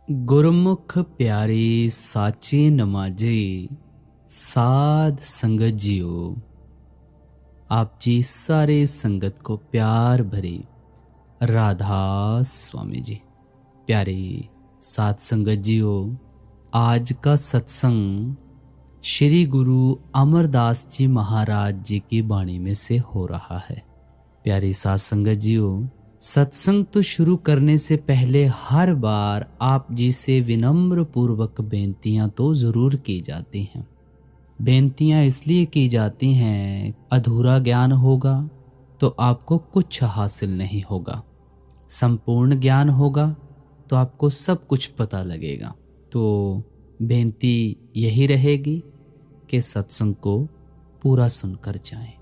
गुरमुख प्यारे साचे नमाजे साध संगत जियो। आप जी सारे संगत को प्यार भरे राधा स्वामी जी। प्यारे साध संगत जियो, आज का सत्संग श्री गुरु अमरदास जी महाराज जी की वाणी में से हो रहा है। प्यारी साध संगत जियो, सत्संग तो शुरू करने से पहले हर बार आप जी से विनम्र पूर्वक बेनतियां तो जरूर की जाती हैं। बेनतियां इसलिए की जाती हैं, अधूरा ज्ञान होगा तो आपको कुछ हासिल नहीं होगा, संपूर्ण ज्ञान होगा तो आपको सब कुछ पता लगेगा। तो बेनती यही रहेगी कि सत्संग को पूरा सुनकर जाएं।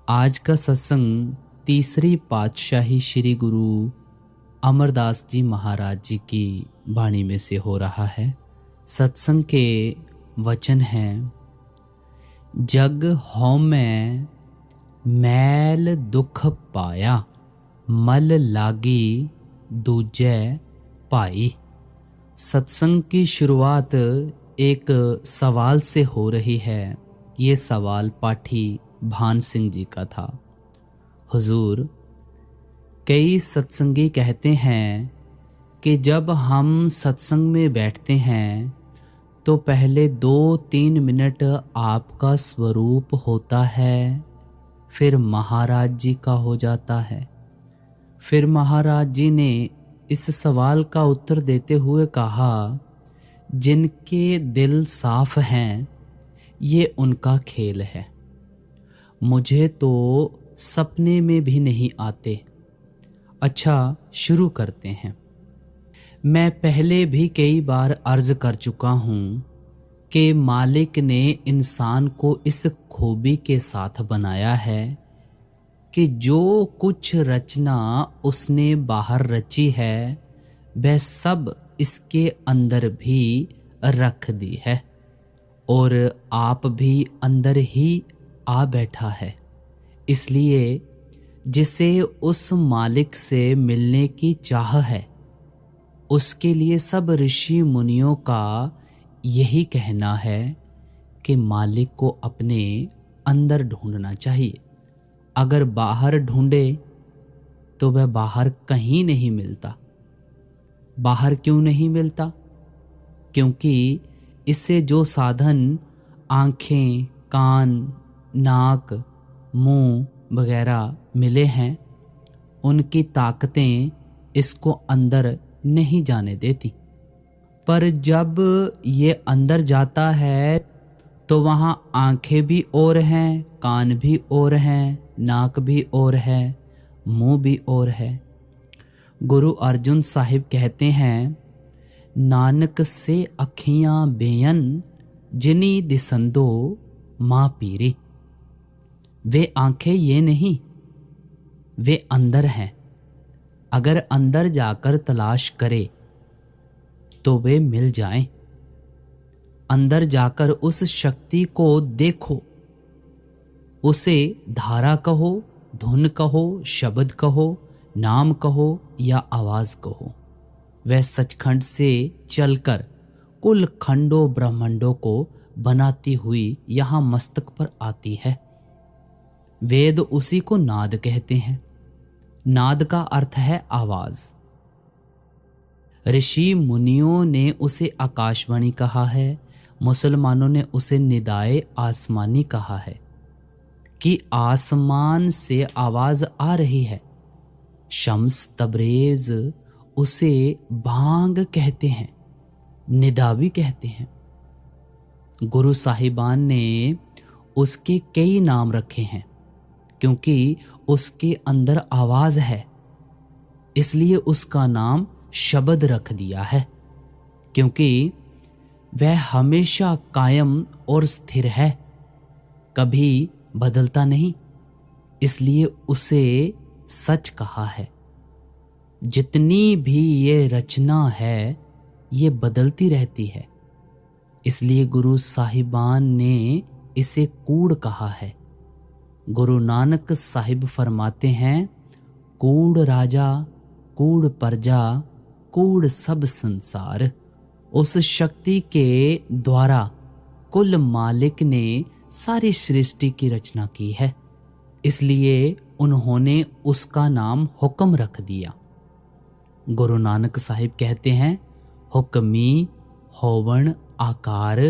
आज का सत्संग तीसरी पातशाही श्री गुरु अमरदास जी महाराज जी की वाणी में से हो रहा है। सत्संग के वचन हैं, जग हौमै मैल दुख पाया, मल लागी दूजे पाई। सत्संग की शुरुआत एक सवाल से हो रही है। ये सवाल पाठी भान सिंह जी का था। हुजूर, कई सत्संगी कहते हैं कि जब हम सत्संग में बैठते हैं तो पहले 2-3 मिनट आपका स्वरूप होता है, फिर महाराज जी का हो जाता है। फिर महाराज जी ने इस सवाल का उत्तर देते हुए कहा, जिनके दिल साफ हैं ये उनका खेल है, मुझे तो सपने में भी नहीं आते। अच्छा, शुरू करते हैं। मैं पहले भी कई बार अर्ज कर चुका हूँ कि मालिक ने इंसान को इस खूबी के साथ बनाया है कि जो कुछ रचना उसने बाहर रची है वह सब इसके अंदर भी रख दी है, और आप भी अंदर ही आ बैठा है। इसलिए जिसे उस मालिक से मिलने की चाह है, उसके लिए सब ऋषि मुनियों का यही कहना है कि मालिक को अपने अंदर ढूंढना चाहिए। अगर बाहर ढूंढे तो वह बाहर कहीं नहीं मिलता। बाहर क्यों नहीं मिलता? क्योंकि इससे जो साधन आँखें, कान, नाक, मुंह वगैरह मिले हैं, उनकी ताकतें इसको अंदर नहीं जाने देती। पर जब ये अंदर जाता है तो वहाँ आंखें भी और हैं, कान भी और हैं, नाक भी और है, मुंह भी और है। गुरु अर्जुन साहिब कहते हैं, नानक से अखियां बेयन जिनी दिसंदो माँ पीरी। वे आंखें ये नहीं, वे अंदर हैं। अगर अंदर जाकर तलाश करे तो वे मिल जाएं। अंदर जाकर उस शक्ति को देखो। उसे धारा कहो, धुन कहो, शब्द कहो, नाम कहो या आवाज कहो, वह सचखंड से चलकर कुल खंडों ब्रह्मांडों को बनाती हुई यहाँ मस्तक पर आती है। वेद उसी को नाद कहते हैं। नाद का अर्थ है आवाज। ऋषि मुनियों ने उसे आकाशवाणी कहा है, मुसलमानों ने उसे निदाए आसमानी कहा है कि आसमान से आवाज आ रही है। शम्स तबरेज उसे बांग कहते हैं, निदा भी कहते हैं। गुरु साहिबान ने उसके कई नाम रखे हैं, क्योंकि उसके अंदर आवाज है, इसलिए उसका नाम शब्द रख दिया है। क्योंकि वह हमेशा कायम और स्थिर है, कभी बदलता नहीं, इसलिए उसे सच कहा है। जितनी भी ये रचना है ये बदलती रहती है, इसलिए गुरु साहिबान ने इसे कूड़ कहा है। गुरु नानक साहिब फरमाते हैं, कूड़ राजा, कूड़ प्रजा, कूड़ सब संसार। उस शक्ति के द्वारा कुल मालिक ने सारी सृष्टि की रचना की है, इसलिए उन्होंने उसका नाम हुक्म रख दिया। गुरु नानक साहिब कहते हैं, हुक्मी होवण आकार,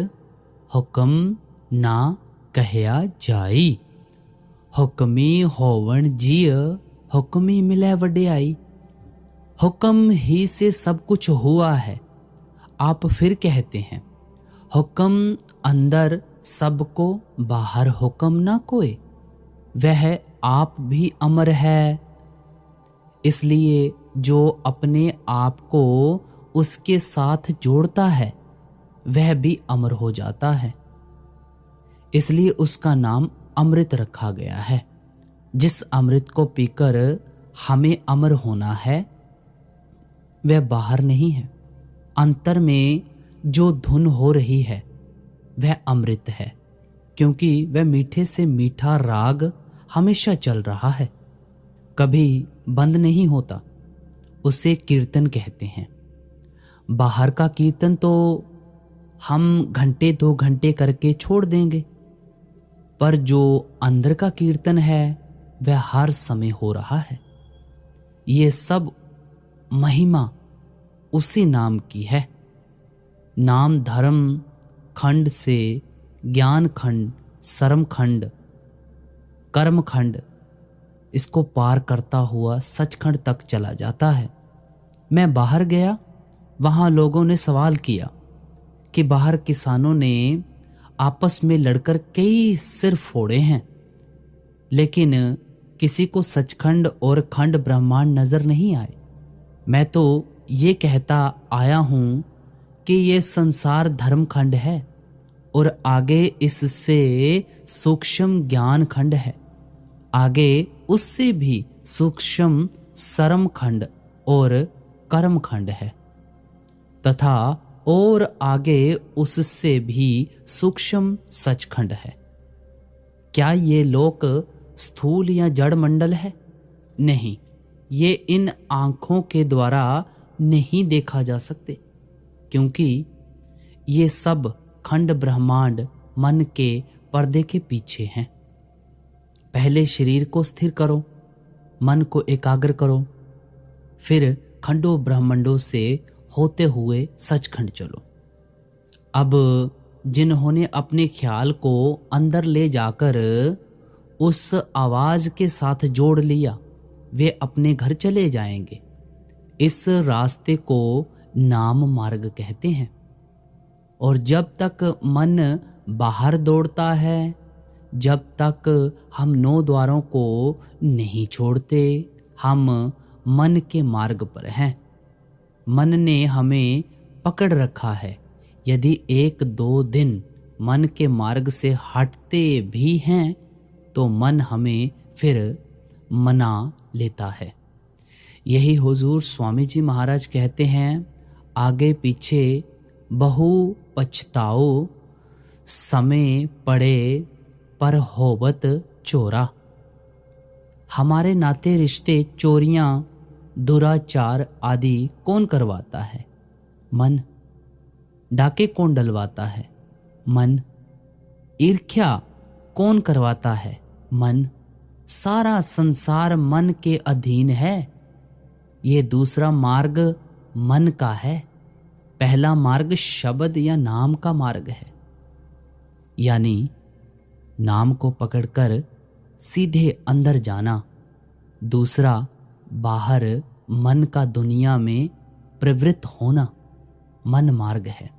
हुक्म ना कहया जाई। हुक्मी होवण जिय, हुक्मी मिलै वड्याई। हुक्म ही से सब कुछ हुआ है। आप फिर कहते हैं, हुक्म अंदर सबको, बाहर हुक्म ना कोई। वह आप भी अमर है, इसलिए जो अपने आप को उसके साथ जोड़ता है वह भी अमर हो जाता है। इसलिए उसका नाम अमृत रखा गया है। जिस अमृत को पीकर हमें अमर होना है वह बाहर नहीं है, अंतर में जो धुन हो रही है वह अमृत है, क्योंकि वह मीठे से मीठा राग हमेशा चल रहा है, कभी बंद नहीं होता। उसे कीर्तन कहते हैं। बाहर का कीर्तन तो हम घंटे 2 घंटे करके छोड़ देंगे, पर जो अंदर का कीर्तन है वह हर समय हो रहा है। ये सब महिमा उसी नाम की है। नाम धर्म खंड से ज्ञान खंड, सर्म खंड, कर्म खंड, इसको पार करता हुआ सचखंड तक चला जाता है। मैं बाहर गया, वहां लोगों ने सवाल किया कि बाहर किसानों ने आपस में लड़कर कई सिर फोड़े हैं, लेकिन किसी को सचखंड और खंड ब्रह्मांड नजर नहीं आए। मैं तो ये कहता आया हूं कि ये संसार धर्म खंड है और आगे इससे सूक्ष्म ज्ञान खंड है, आगे उससे भी सूक्ष्म सर्म खंड और कर्म खंड है, तथा और आगे उससे भी सूक्ष्म सचखंड है। क्या ये लोक स्थूल या जड़ मंडल है? नहीं, ये इन आंखों के द्वारा नहीं देखा जा सकते, क्योंकि ये सब खंड ब्रह्मांड मन के पर्दे के पीछे हैं। पहले शरीर को स्थिर करो, मन को एकाग्र करो, फिर खंडों ब्रह्मांडों से होते हुए सचखंड चलो। अब जिन्होंने अपने ख्याल को अंदर ले जाकर उस आवाज के साथ जोड़ लिया वे अपने घर चले जाएंगे। इस रास्ते को नाम मार्ग कहते हैं। और जब तक मन बाहर दौड़ता है, जब तक हम 9 द्वारों को नहीं छोड़ते, हम मन के मार्ग पर हैं। मन ने हमें पकड़ रखा है। यदि 1-2 दिन मन के मार्ग से हटते भी हैं तो मन हमें फिर मना लेता है। यही हुजूर स्वामी जी महाराज कहते हैं, आगे पीछे बहु पछताओ, समय पड़े पर होवत चोरा। हमारे नाते रिश्ते, चोरियां, दुराचार आदि कौन करवाता है? मन। डाके कौन डलवाता है? मन। ईर्ष्या कौन करवाता है? मन। सारा संसार मन के अधीन है। ये दूसरा मार्ग मन का है, पहला मार्ग शब्द या नाम का मार्ग है। यानी नाम को पकड़कर सीधे अंदर जाना। दूसरा बाहर मन का दुनिया में प्रवृत्त होना मन मार्ग है।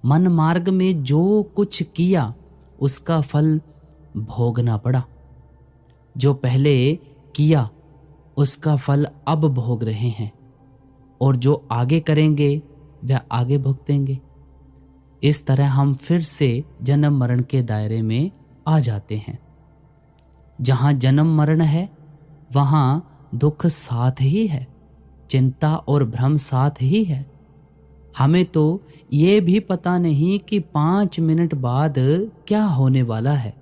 मन मार्ग में जो कुछ किया उसका फल भोगना पड़ा। जो पहले किया उसका फल अब भोग रहे हैं, और जो आगे करेंगे वह आगे भुगतेंगे। इस तरह हम फिर से जन्म मरण के दायरे में आ जाते हैं। जहां जन्म मरण है वहां दुख साथ ही है, चिंता और भ्रम साथ ही है। हमें तो ये भी पता नहीं कि 5 मिनट बाद क्या होने वाला है,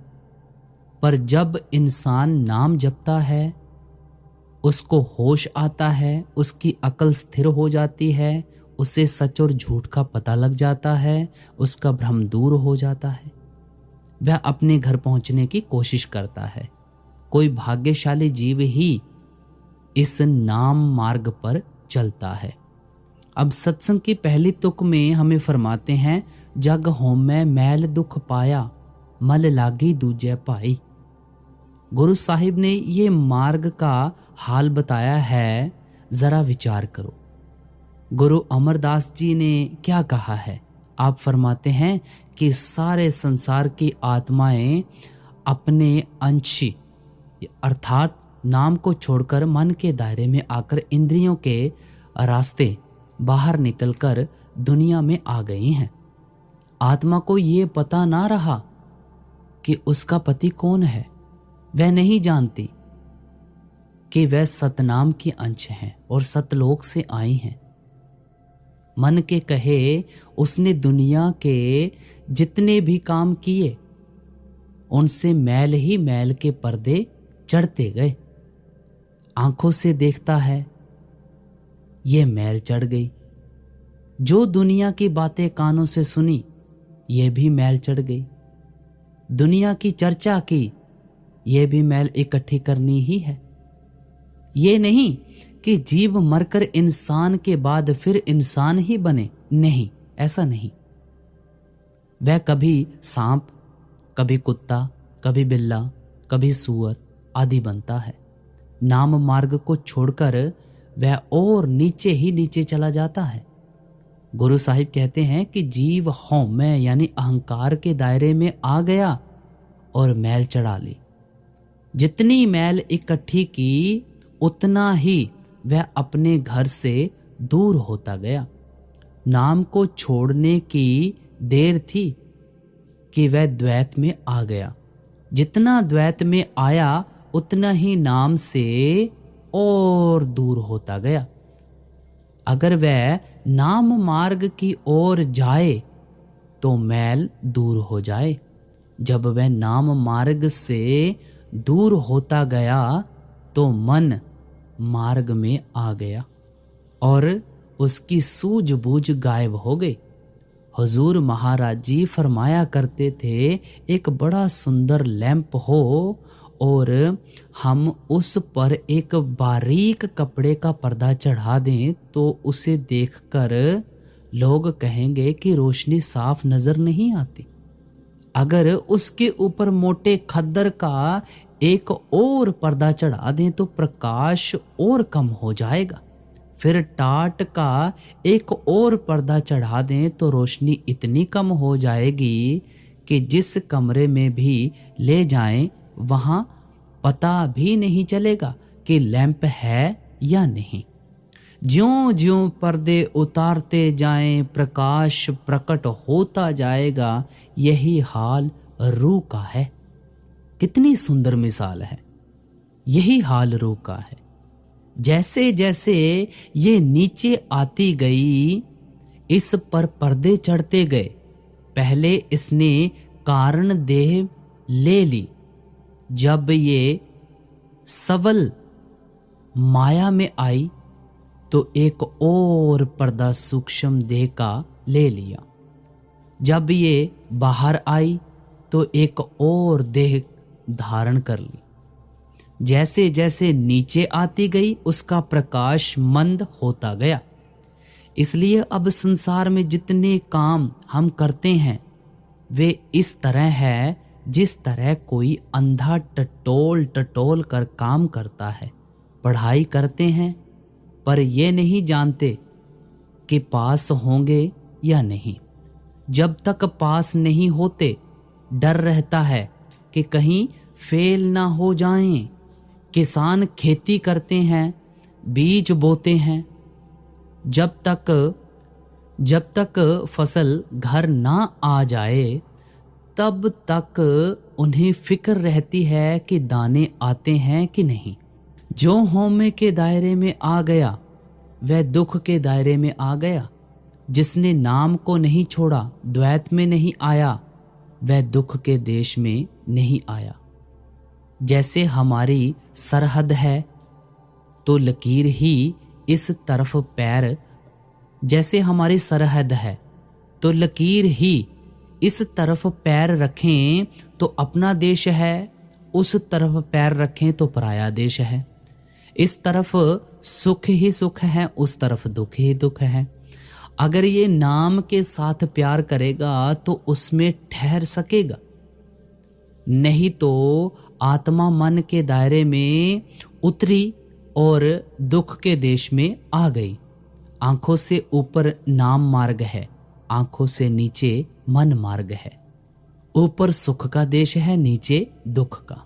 पर जब इंसान नाम जपता है उसको होश आता है, उसकी अकल स्थिर हो जाती है, उसे सच और झूठ का पता लग जाता है, उसका भ्रम दूर हो जाता है, वह अपने घर पहुंचने की कोशिश करता है। कोई भाग्यशाली जीव ही इस नाम मार्ग पर चलता है। अब सत्संग की पहली तुक में हमें फरमाते हैं, जग होमै मैल दुख पाया, मल लागी दूजे भाई। गुरु साहिब ने ये मार्ग का हाल बताया है, जरा विचार करो। गुरु अमरदास जी ने क्या कहा है? आप फरमाते हैं कि सारे संसार की आत्माएं अपने अंशी अर्थात नाम को छोड़कर मन के दायरे में आकर इंद्रियों के रास्ते बाहर निकलकर दुनिया में आ गई हैं। आत्मा को ये पता ना रहा कि उसका पति कौन है। वह नहीं जानती कि वह सतनाम की अंश हैं और सतलोक से आई हैं। मन के कहे उसने दुनिया के जितने भी काम किए, उनसे मैल ही मैल के पर्दे चढ़ते गए। आंखों से देखता है, ये मैल चढ़ गई। जो दुनिया की बातें कानों से सुनी, ये भी मैल चढ़ गई। दुनिया की चर्चा की, ये भी मैल इकट्ठी करनी ही है। ये नहीं कि जीव मरकर इंसान के बाद फिर इंसान ही बने, नहीं, ऐसा नहीं। वह कभी सांप, कभी कुत्ता, कभी बिल्ला, कभी सूअर आदि बनता है। नाम मार्ग को छोड़कर वह और नीचे ही नीचे चला जाता है। गुरु साहिब कहते हैं कि जीव मैं यानी अहंकार के दायरे में आ गया और मैल चढ़ा ली। जितनी मैल इकट्ठी की, उतना ही वह अपने घर से दूर होता गया। नाम को छोड़ने की देर थी कि वह द्वैत में आ गया। जितना द्वैत में आया, उतना ही नाम से और दूर होता गया। अगर वह नाम मार्ग की ओर जाए तो मैल दूर हो जाए। जब वह नाम मार्ग से दूर होता गया तो मन मार्ग में आ गया और उसकी सूझबूझ गायब हो गई। हुजूर महाराज जी फरमाया करते थे, एक बड़ा सुंदर लैंप हो और हम उस पर एक बारीक कपड़े का पर्दा चढ़ा दें तो उसे देखकर लोग कहेंगे कि रोशनी साफ नजर नहीं आती। अगर उसके ऊपर मोटे खद्दर का एक और पर्दा चढ़ा दें तो प्रकाश और कम हो जाएगा। फिर टाट का एक और पर्दा चढ़ा दें तो रोशनी इतनी कम हो जाएगी कि जिस कमरे में भी ले जाएं वहां पता भी नहीं चलेगा कि लैंप है या नहीं। ज्यों ज्यों पर्दे उतारते जाएं प्रकाश प्रकट होता जाएगा। यही हाल रूह का है। कितनी सुंदर मिसाल है। यही हाल रूह का है। जैसे जैसे ये नीचे आती गई, इस पर पर्दे चढ़ते गए। पहले इसने कारण देह ले ली। जब ये सवल माया में आई तो एक और पर्दा सूक्ष्म देह का ले लिया। जब ये बाहर आई तो एक और देह धारण कर ली। जैसे जैसे नीचे आती गई उसका प्रकाश मंद होता गया। इसलिए अब संसार में जितने काम हम करते हैं वे इस तरह है जिस तरह कोई अंधा टटोल टटोल कर काम करता है। पढ़ाई करते हैं पर ये नहीं जानते कि पास होंगे या नहीं। जब तक पास नहीं होते डर रहता है कि कहीं फेल ना हो जाएं। किसान खेती करते हैं, बीज बोते हैं। जब तक फसल घर ना आ जाए तब तक उन्हें फिक्र रहती है कि दाने आते हैं कि नहीं। जो होमे के दायरे में आ गया वह दुख के दायरे में आ गया। जिसने नाम को नहीं छोड़ा, द्वैत में नहीं आया, वह दुख के देश में नहीं आया। जैसे हमारी सरहद है, तो लकीर ही इस तरफ पैर, जैसे हमारी सरहद है तो लकीर ही इस तरफ पैर रखें तो अपना देश है, उस तरफ पैर रखें तो पराया देश है। इस तरफ सुख ही सुख है, उस तरफ दुख ही दुख है। अगर ये नाम के साथ प्यार करेगा तो उसमें ठहर सकेगा, नहीं तो आत्मा मन के दायरे में उतरी और दुख के देश में आ गई। आंखों से ऊपर नाम मार्ग है, आंखों से नीचे मन मार्ग है। ऊपर सुख का देश है, नीचे दुख का।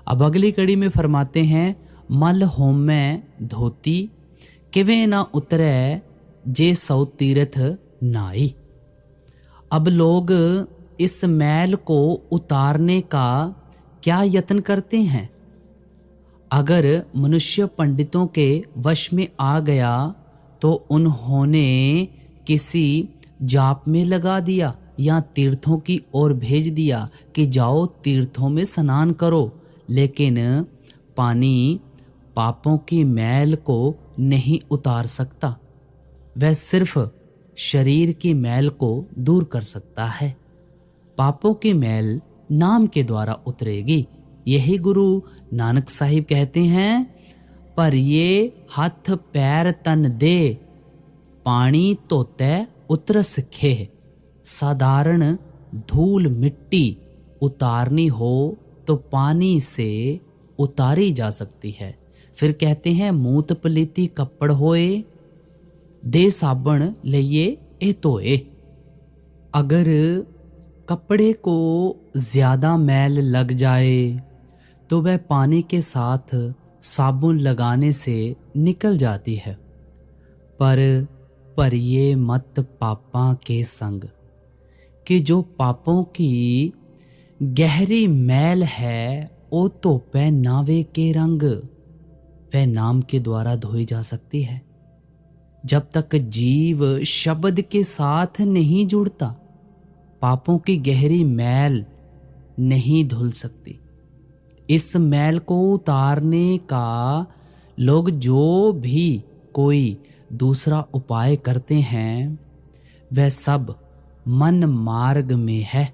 अब अगली कड़ी में फरमाते हैं, मल होमे धोती किवे ना उतरे जे सौ तीर्थ नाई। अब लोग इस मैल को उतारने का क्या यत्न करते हैं। अगर मनुष्य पंडितों के वश में आ गया तो उन्होंने किसी जाप में लगा दिया या तीर्थों की ओर भेज दिया कि जाओ तीर्थों में स्नान करो, लेकिन पानी पापों की मैल को नहीं उतार सकता। वह सिर्फ शरीर की मैल को दूर कर सकता है। पापों की मैल नाम के द्वारा उतरेगी। यही गुरु नानक साहिब कहते हैं, पर ये हाथ पैर तन दे पानी धोते उतरस खे। साधारण धूल मिट्टी उतारनी हो तो पानी से उतारी जा सकती है। फिर कहते हैं, मूत पलीती कपड़ होए दे साबण लइए ए धोए। अगर कपड़े को ज्यादा मैल लग जाए तो वह पानी के साथ साबुन लगाने से निकल जाती है। पर ये मत पापा के संग, कि जो पापों की गहरी मैल है ओ धोपे नावे के रंग। वह नाम के द्वारा धोई जा सकती है। जब तक जीव शब्द के साथ नहीं जुड़ता, पापों की गहरी मैल नहीं धुल सकती। इस मैल को उतारने का लोग जो भी कोई दूसरा उपाय करते हैं, वह सब मन मार्ग में है।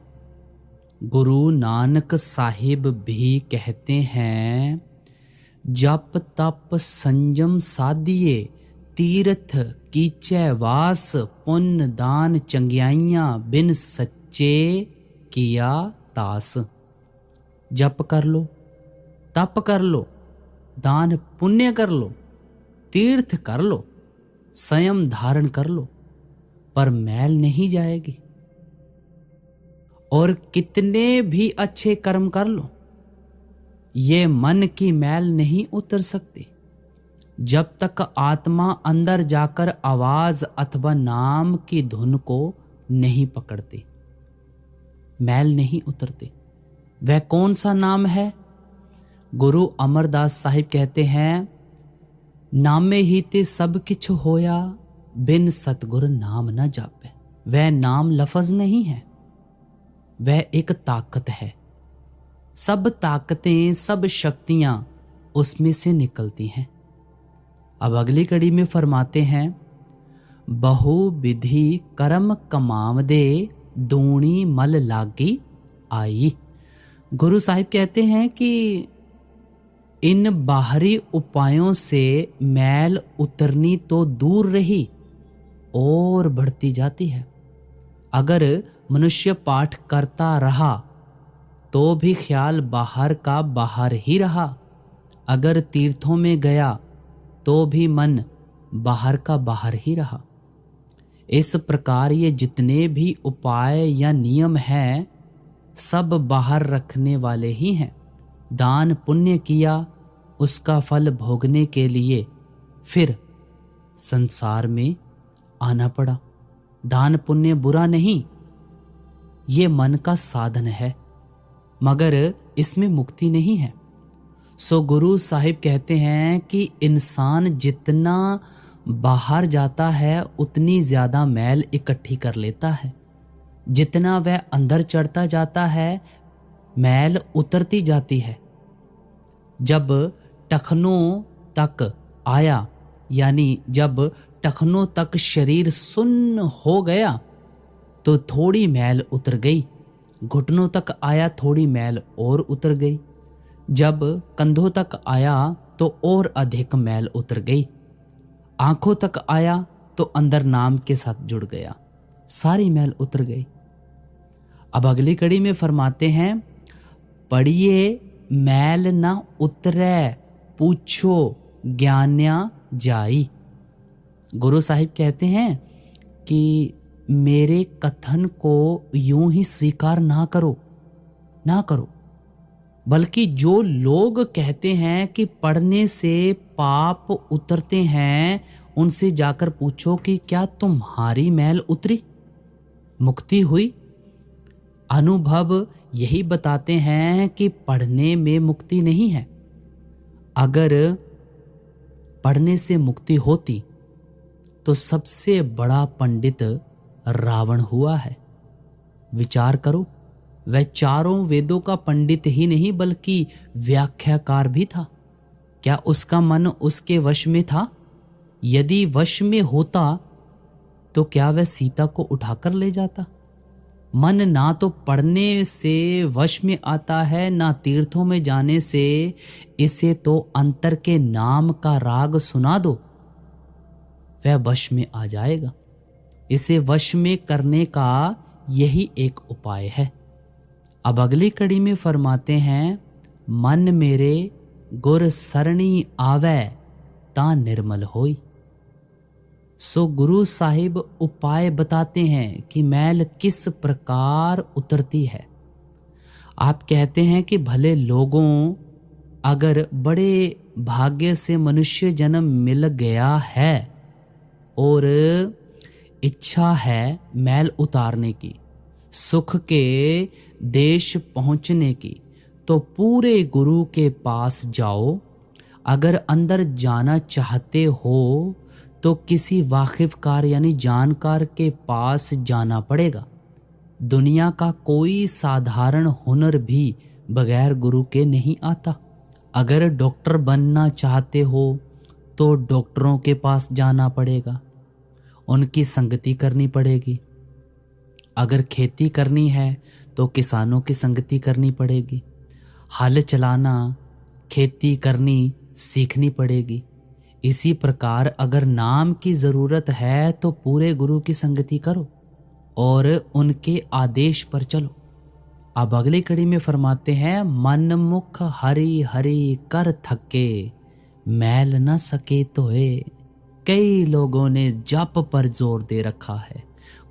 गुरु नानक साहिब भी कहते हैं, जप तप संयम साधिए तीर्थ कीचै वास। पुण्य दान चंगियाइयां बिन सच्चे किया तास। जप कर लो, तप कर लो, दान पुण्य कर लो, तीर्थ कर लो, संयम धारण कर लो, पर मैल नहीं जाएगी। और कितने भी अच्छे कर्म कर लो, ये मन की मैल नहीं उतर सकती जब तक आत्मा अंदर जाकर आवाज अथवा नाम की धुन को नहीं पकड़ती। मैल नहीं उतरती। वह कौन सा नाम है? गुरु अमरदास साहिब कहते हैं, नामे ही ते सब किछ होया बिन सतगुर नाम न जापे। वह नाम लफज नहीं है, वह एक ताकत है। सब ताकतें, सब शक्तियां उसमें से निकलती हैं। अब अगली कड़ी में फरमाते हैं, बहु विधि कर्म कमाव दे दूणी मल लागी आई। गुरु साहिब कहते हैं कि इन बाहरी उपायों से मैल उतरनी तो दूर रही और बढ़ती जाती है। अगर मनुष्य पाठ करता रहा तो भी ख्याल बाहर का बाहर ही रहा। अगर तीर्थों में गया तो भी मन बाहर का बाहर ही रहा। इस प्रकार ये जितने भी उपाय या नियम हैं, सब बाहर रखने वाले ही हैं। दान पुण्य किया, उसका फल भोगने के लिए फिर संसार में आना पड़ा। दान पुण्य बुरा नहीं, ये मन का साधन है, मगर इसमें मुक्ति नहीं है। सो गुरु साहिब कहते हैं कि इंसान जितना बाहर जाता है उतनी ज्यादा मैल इकट्ठी कर लेता है। जितना वह अंदर चढ़ता जाता है मैल उतरती जाती है। जब टखनों तक आया, यानी जब टखनों तक शरीर सुन्न हो गया तो थोड़ी मैल उतर गई। घुटनों तक आया, थोड़ी मैल और उतर गई। जब कंधों तक आया तो और अधिक मैल उतर गई। आंखों तक आया तो अंदर नाम के साथ जुड़ गया, सारी मैल उतर गई। अब अगली कड़ी में फरमाते हैं, पढ़िए मैल न उतरे, पूछो ज्ञान्या जाई। गुरु साहिब कहते हैं कि मेरे कथन को यूं ही स्वीकार ना करो, बल्कि जो लोग कहते हैं कि पढ़ने से पाप उतरते हैं, उनसे जाकर पूछो कि क्या तुम्हारी मैल उतरी, मुक्ति हुई। अनुभव यही बताते हैं कि पढ़ने में मुक्ति नहीं है। अगर पढ़ने से मुक्ति होती तो सबसे बड़ा पंडित रावण हुआ है। विचार करो, वह चारों वेदों का पंडित ही नहीं बल्कि व्याख्याकार भी था। क्या उसका मन उसके वश में था? यदि वश में होता तो क्या वह सीता को उठाकर ले जाता? मन ना तो पढ़ने से वश में आता है, ना तीर्थों में जाने से। इसे तो अंतर के नाम का राग सुना दो, वह वश में आ जाएगा। इसे वश में करने का यही एक उपाय है। अब अगली कड़ी में फरमाते हैं, मन मेरे गुर सरणी आवे ता निर्मल होई। सो गुरु साहिब उपाय बताते हैं कि मैल किस प्रकार उतरती है। आप कहते हैं कि भले लोगों अगर बड़े भाग्य से मनुष्य जन्म मिल गया है और इच्छा है मैल उतारने की, सुख के देश पहुंचने की, तो पूरे गुरु के पास जाओ। अगर अंदर जाना चाहते हो तो किसी वाकिफकार यानी जानकार के पास जाना पड़ेगा। दुनिया का कोई साधारण हुनर भी बगैर गुरु के नहीं आता। अगर डॉक्टर बनना चाहते हो तो डॉक्टरों के पास जाना पड़ेगा, उनकी संगति करनी पड़ेगी। अगर खेती करनी है तो किसानों की संगति करनी पड़ेगी। हल चलाना, खेती करनी सीखनी पड़ेगी। इसी प्रकार अगर नाम की जरूरत है तो पूरे गुरु की संगति करो और उनके आदेश पर चलो। अब अगली कड़ी में फरमाते हैं, मन मुख हरि हरि कर थके, मैल न सके तोए। कई लोगों ने जप पर जोर दे रखा है।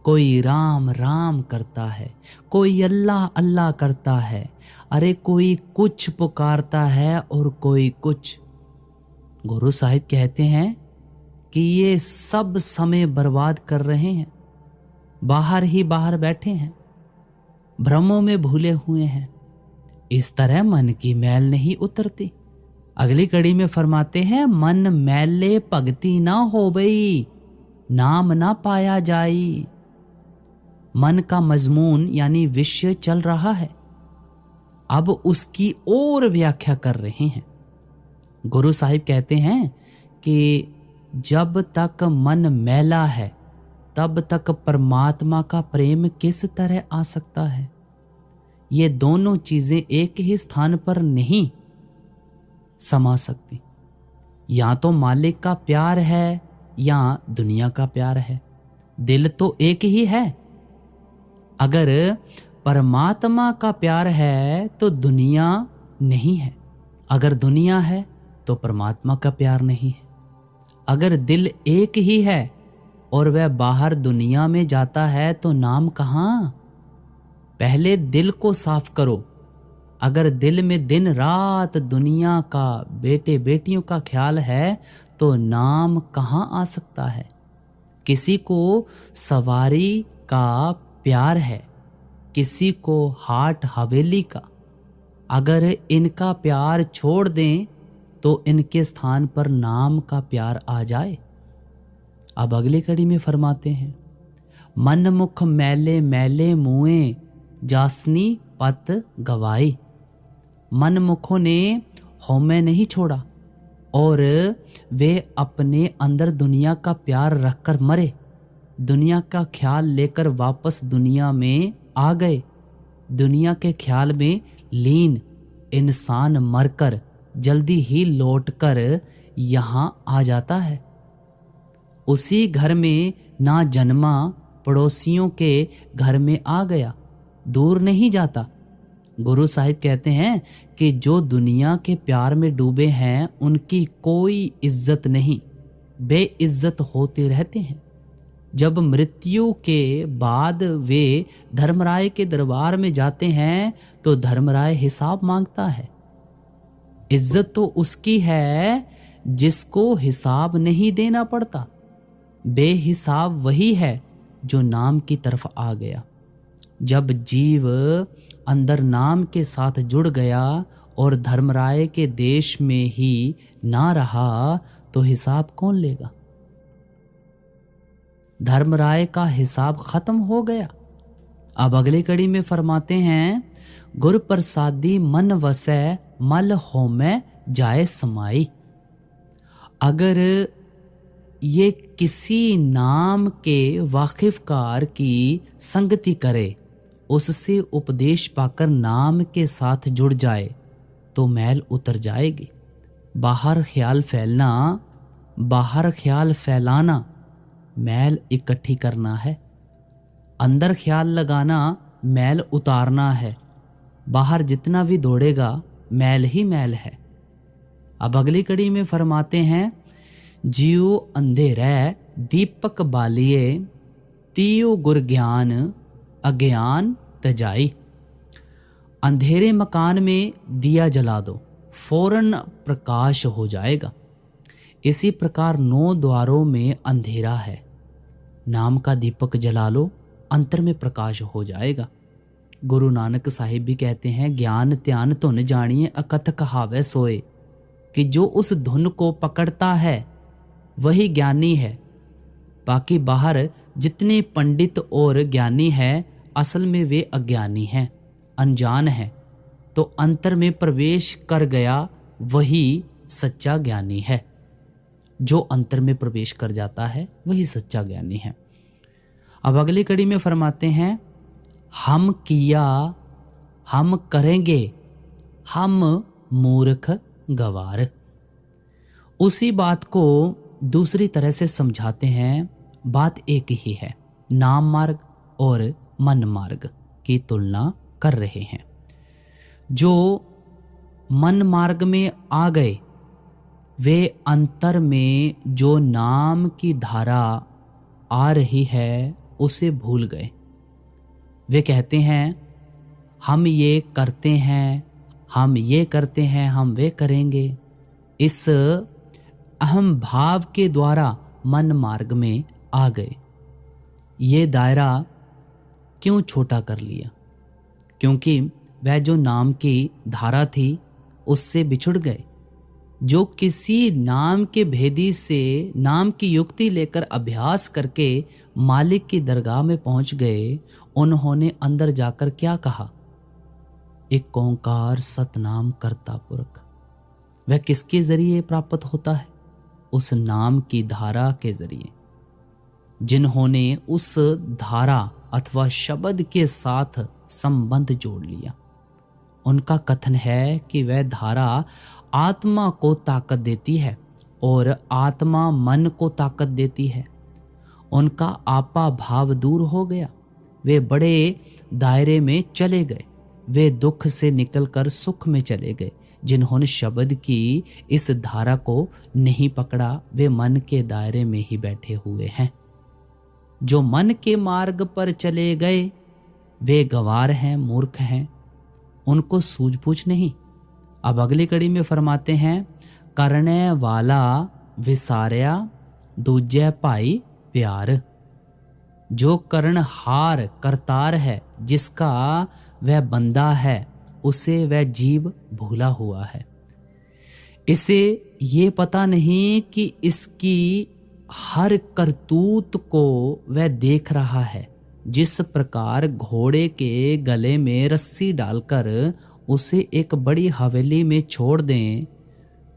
कोई राम राम करता है, कोई अल्लाह अल्लाह करता है, अरे कोई कुछ पुकारता है और कोई कुछ। गुरु साहिब कहते हैं कि ये सब समय बर्बाद कर रहे हैं, बाहर ही बाहर बैठे हैं, भ्रमों में भूले हुए हैं। इस तरह मन की मैल नहीं उतरती। अगली कड़ी में फरमाते हैं, मन मैले भगति ना हो गई, नाम ना पाया जाई। मन का मजमून यानी विषय चल रहा है, अब उसकी और व्याख्या कर रहे हैं। गुरु साहिब कहते हैं कि जब तक मन मैला है तब तक परमात्मा का प्रेम किस तरह आ सकता है। ये दोनों चीजें एक ही स्थान पर नहीं समा सकती। या तो मालिक का प्यार है या दुनिया का प्यार है। दिल तो एक ही है। अगर परमात्मा का प्यार है तो दुनिया नहीं है, अगर दुनिया है तो परमात्मा का प्यार नहीं है। अगर दिल एक ही है और वह बाहर दुनिया में जाता है तो नाम कहाँ? पहले दिल को साफ करो। अगर दिल में दिन रात दुनिया का, बेटे बेटियों का ख्याल है तो नाम कहाँ आ सकता है? किसी को सवारी का प्यार है, किसी को हाट हवेली का। अगर इनका प्यार छोड़ दें तो इनके स्थान पर नाम का प्यार आ जाए। अब अगली कड़ी में फरमाते हैं, मन मुख मैले मैले मुए, जासनी पत गवाई। मन मुखों ने हौमे नहीं छोड़ा, और वे अपने अंदर दुनिया का प्यार रखकर मरे, दुनिया का ख्याल लेकर वापस दुनिया में आ गए। दुनिया के ख्याल में लीन इंसान मरकर जल्दी ही लौटकर यहाँ आ जाता है। उसी घर में ना जन्मा, पड़ोसियों के घर में आ गया, दूर नहीं जाता। गुरु साहिब कहते हैं कि जो दुनिया के प्यार में डूबे हैं उनकी कोई इज्जत नहीं, बेइज्जत होते रहते हैं। जब मृत्यु के बाद वे धर्मराय के दरबार में जाते हैं तो धर्मराय हिसाब मांगता है। इज्जत तो उसकी है जिसको हिसाब नहीं देना पड़ता। बेहिसाब वही है जो नाम की तरफ आ गया। जब जीव अंदर नाम के साथ जुड़ गया और धर्मराय के देश में ही ना रहा तो हिसाब कौन लेगा? धर्मराय का हिसाब खत्म हो गया। अब अगली कड़ी में फरमाते हैं, गुर प्रसादी मन वसै मल होमै जाए समाई। अगर ये किसी नाम के वाकिफकार की संगति करे, उससे उपदेश पाकर नाम के साथ जुड़ जाए तो मैल उतर जाएगी। बाहर ख्याल फैलाना मैल इकट्ठी करना है, अंदर ख्याल लगाना मैल उतारना है। बाहर जितना भी दौड़ेगा मैल ही मैल है। अब अगली कड़ी में फरमाते हैं, जियो अंधेरे दीपक बालिए तियो गुर ज्ञान अज्ञान तजाई। अंधेरे मकान में दिया जला दो, फौरन प्रकाश हो जाएगा। इसी प्रकार 9 द्वारों में अंधेरा है, नाम का दीपक जला लो, अंतर में प्रकाश हो जाएगा। गुरु नानक साहिब भी कहते हैं, ज्ञान ध्यान धुन जानिए अकथ कहावे सोए, कि जो उस धुन को पकड़ता है वही ज्ञानी है। बाकी बाहर जितने पंडित और ज्ञानी हैं असल में वे अज्ञानी हैं, अनजान हैं। तो अंतर में प्रवेश कर गया वही सच्चा ज्ञानी है। जो अंतर में प्रवेश कर जाता है वही सच्चा ज्ञानी है। अब अगली कड़ी में फरमाते हैं, हम किया हम करेंगे हम मूर्ख गवार। उसी बात को दूसरी तरह से समझाते हैं। बात एक ही है, नाम मार्ग और मन मार्ग की तुलना कर रहे हैं। जो मन मार्ग में आ गए वे अंतर में जो नाम की धारा आ रही है उसे भूल गए। वे कहते हैं हम ये करते हैं, हम ये करते हैं, हम वे करेंगे। इस अहम भाव के द्वारा मन मार्ग में आ गए। ये दायरा क्यों छोटा कर लिया? क्योंकि वह जो नाम की धारा थी उससे बिछुड़ गए। जो किसी नाम के भेदी से नाम की युक्ति लेकर अभ्यास करके मालिक की दरगाह में पहुंच गए, उन्होंने अंदर जाकर क्या कहा? एक ओंकार सतनाम करता पुरख। वह किसके जरिए प्राप्त होता है? उस नाम की धारा के जरिए। जिन्होंने उस धारा अथवा शब्द के साथ संबंध जोड़ लिया, उनका कथन है कि वह धारा आत्मा को ताकत देती है और आत्मा मन को ताकत देती है। उनका आपा भाव दूर हो गया, वे बड़े दायरे में चले गए, वे दुख से निकलकर सुख में चले गए। जिन्होंने शब्द की इस धारा को नहीं पकड़ा वे मन के दायरे में ही बैठे हुए हैं। जो मन के मार्ग पर चले गए वे गवार हैं, मूर्ख हैं, उनको सूझबूझ नहीं। अब अगली कड़ी में फरमाते हैं, करने वाला विसारिया दूजे भाई प्यार। जो कर्णहार करतार है, जिसका वह बंदा है, उसे वह जीव भूला हुआ है। इसे ये पता नहीं कि इसकी हर करतूत को वह देख रहा है। जिस प्रकार घोड़े के गले में रस्सी डालकर उसे एक बड़ी हवेली में छोड़ दें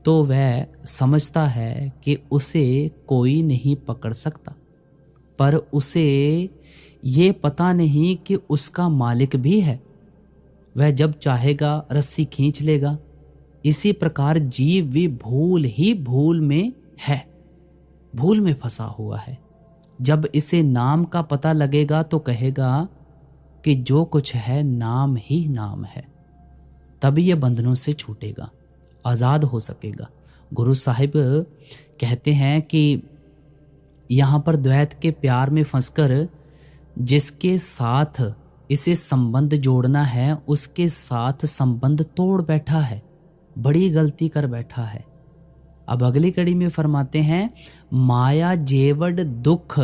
तो वह समझता है कि उसे कोई नहीं पकड़ सकता, पर उसे ये पता नहीं कि उसका मालिक भी है। वह जब चाहेगा रस्सी खींच लेगा। इसी प्रकार जीव भी भूल ही भूल में है, भूल में फंसा हुआ है। जब इसे नाम का पता लगेगा तो कहेगा कि जो कुछ है नाम ही नाम है। तभी यह बंधनों से छूटेगा, आजाद हो सकेगा। गुरु साहिब कहते हैं कि यहाँ पर द्वैत के प्यार में फंसकर जिसके साथ इसे संबंध जोड़ना है उसके साथ संबंध तोड़ बैठा है, बड़ी गलती कर बैठा है। अब अगली कड़ी में फरमाते हैं, माया जेवड़ दुख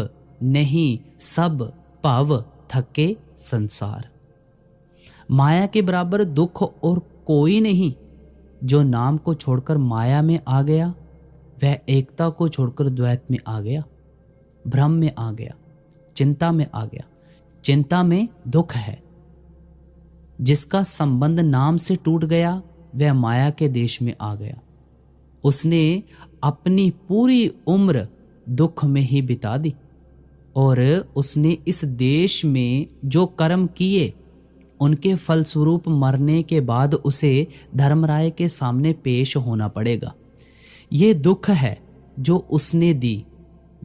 नहीं सब भव थके संसार। माया के बराबर दुख और कोई नहीं। जो नाम को छोड़कर माया में आ गया वह एकता को छोड़कर द्वैत में आ गया, भ्रम में आ गया, चिंता में आ गया। चिंता में दुख है। जिसका संबंध नाम से टूट गया वह माया के देश में आ गया। उसने अपनी पूरी उम्र दुख में ही बिता दी और उसने इस देश में जो कर्म किए उनके फलस्वरूप मरने के बाद उसे धर्मराय के सामने पेश होना पड़ेगा। ये दुख है जो उसने दी,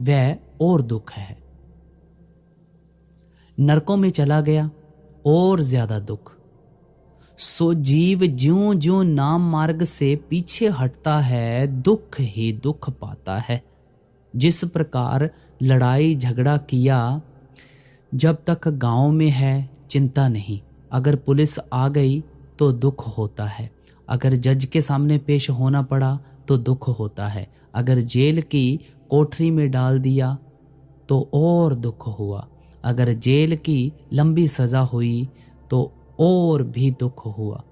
वह और दुख है। नरकों में चला गया और ज्यादा दुख। सो जीव ज्यों ज्यों नाम मार्ग से पीछे हटता है दुख ही दुख पाता है। जिस प्रकार लड़ाई झगड़ा किया, जब तक गांव में है चिंता नहीं, अगर पुलिस आ गई तो दुख होता है, अगर जज के सामने पेश होना पड़ा तो दुख होता है, अगर जेल की कोठरी में डाल दिया तो और दुख हुआ, अगर जेल की लंबी सजा हुई तो और भी दुख हुआ।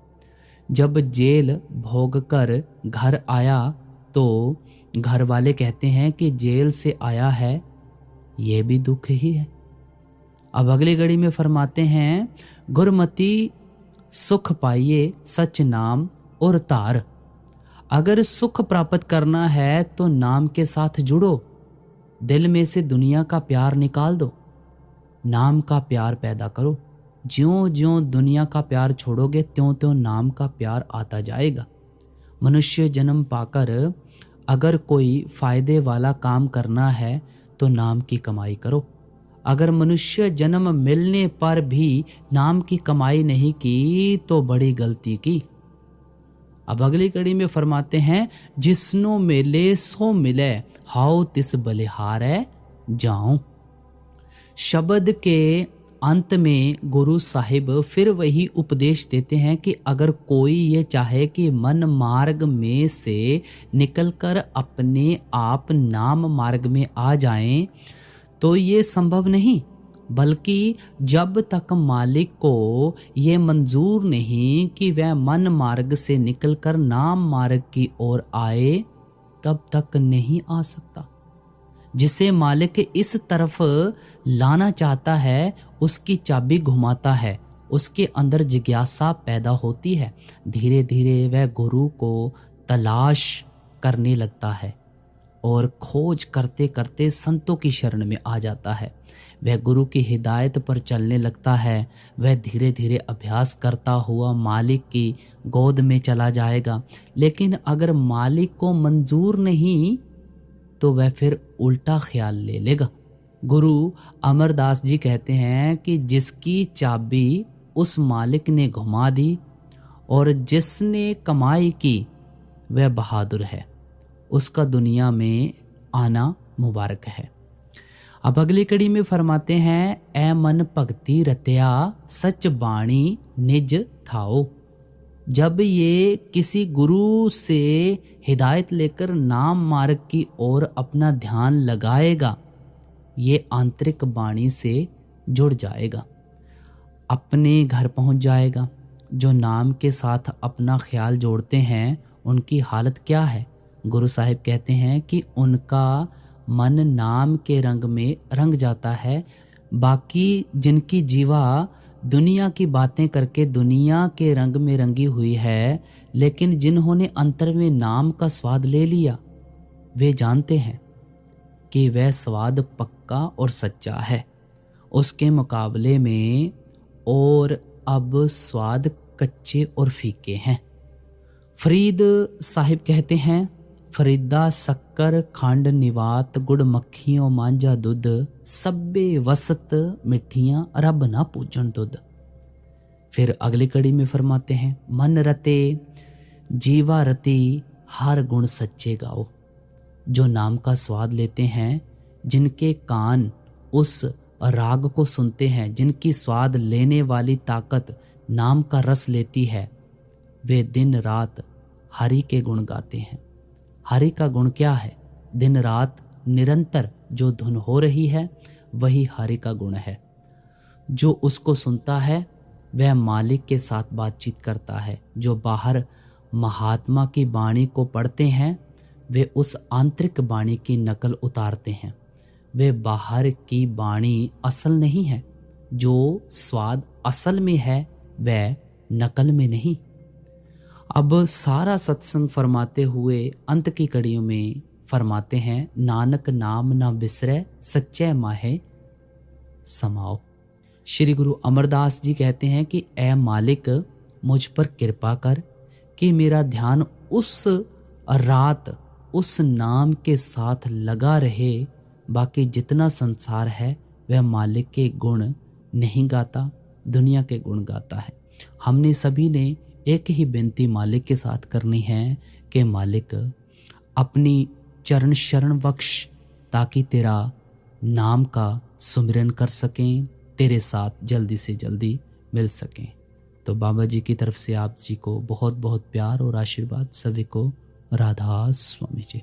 जब जेल भोग कर घर आया तो घर वाले कहते हैं कि जेल से आया है, यह भी दुख ही है। अब अगली घड़ी में फरमाते हैं, गुरमति सुख पाइए सच नाम और तार। अगर सुख प्राप्त करना है तो नाम के साथ जुड़ो, दिल में से दुनिया का प्यार निकाल दो, नाम का प्यार पैदा करो। ज्यों ज्यों दुनिया का प्यार छोड़ोगे त्यों त्यों नाम का प्यार आता जाएगा। मनुष्य जन्म पाकर अगर कोई फायदे वाला काम करना है तो नाम की कमाई करो। अगर मनुष्य जन्म मिलने पर भी नाम की कमाई नहीं की तो बड़ी गलती की। अब अगली कड़ी में फरमाते हैं, जिसनो मिले सो मिले हाउ तिस बलिहारै जाऊं। शब्द के अंत में गुरु साहिब फिर वही उपदेश देते हैं कि अगर कोई ये चाहे कि मन मार्ग में से निकलकर अपने आप नाम मार्ग में आ जाएं तो ये संभव नहीं, बल्कि जब तक मालिक को ये मंजूर नहीं कि वह मन मार्ग से निकलकर नाम मार्ग की ओर आए तब तक नहीं आ सकता। जिसे मालिक इस तरफ लाना चाहता है उसकी चाबी घुमाता है, उसके अंदर जिज्ञासा पैदा होती है। धीरे धीरे वह गुरु को तलाश करने लगता है और खोज करते करते संतों की शरण में आ जाता है। वह गुरु की हिदायत पर चलने लगता है। वह धीरे धीरे अभ्यास करता हुआ मालिक की गोद में चला जाएगा। लेकिन अगर मालिक को मंजूर नहीं तो वह फिर उल्टा ख्याल ले लेगा। गुरु अमरदास जी कहते हैं कि जिसकी चाबी उस मालिक ने घुमा दी और जिसने कमाई की वह बहादुर है, उसका दुनिया में आना मुबारक है। अब अगली कड़ी में फरमाते हैं, ऐ मन भक्ति रत्या सच बाणी निज थाओ। जब ये किसी गुरु से हिदायत लेकर नाम मार्ग की ओर अपना ध्यान लगाएगा, ये आंतरिक वाणी से जुड़ जाएगा, अपने घर पहुंच जाएगा। जो नाम के साथ अपना ख्याल जोड़ते हैं उनकी हालत क्या है? गुरु साहिब कहते हैं कि उनका मन नाम के रंग में रंग जाता है। बाकी जिनकी जीवा दुनिया की बातें करके दुनिया के रंग में रंगी हुई है, लेकिन जिन्होंने अंतर में नाम का स्वाद ले लिया वे जानते हैं कि वह स्वाद पक्का और सच्चा है। उसके मुकाबले में और अब स्वाद कच्चे और फीके हैं। फरीद साहिब कहते हैं, फरीदा शक्कर खंड निवात गुड़ मक्खियों मांझा दुध सब्बे वसत मिठियां रब ना पूजन दुध। फिर अगली कड़ी में फरमाते हैं, मन रते जीवा रति हर गुण सच्चे गाओ। जो नाम का स्वाद लेते हैं, जिनके कान उस राग को सुनते हैं, जिनकी स्वाद लेने वाली ताकत नाम का रस लेती है, वे दिन रात हरि के गुण गाते हैं। हरि का गुण क्या है? दिन रात निरंतर जो धुन हो रही है वही हरि का गुण है। जो उसको सुनता है वह मालिक के साथ बातचीत करता है। जो बाहर महात्मा की वाणी को पढ़ते हैं वे उस आंतरिक वाणी की नकल उतारते हैं। वे बाहर की वाणी असल नहीं है। जो स्वाद असल में है वह नकल में नहीं। अब सारा सत्संग फरमाते हुए अंत की कड़ियों में फरमाते हैं, नानक नाम ना बिसरे सच्चे माहे समाओ। श्री गुरु अमरदास जी कहते हैं कि ऐ मालिक मुझ पर कृपा कर कि मेरा ध्यान उस रात उस नाम के साथ लगा रहे। बाकी जितना संसार है वह मालिक के गुण नहीं गाता, दुनिया के गुण गाता है। हमने सभी ने एक ही बेनती मालिक के साथ करनी है कि मालिक अपनी चरण शरण बख्श, ताकि तेरा नाम का सुमिरन कर सकें, तेरे साथ जल्दी से जल्दी मिल सकें। तो बाबा जी की तरफ से आप जी को बहुत बहुत प्यार और आशीर्वाद। सभी को राधा स्वामी जी।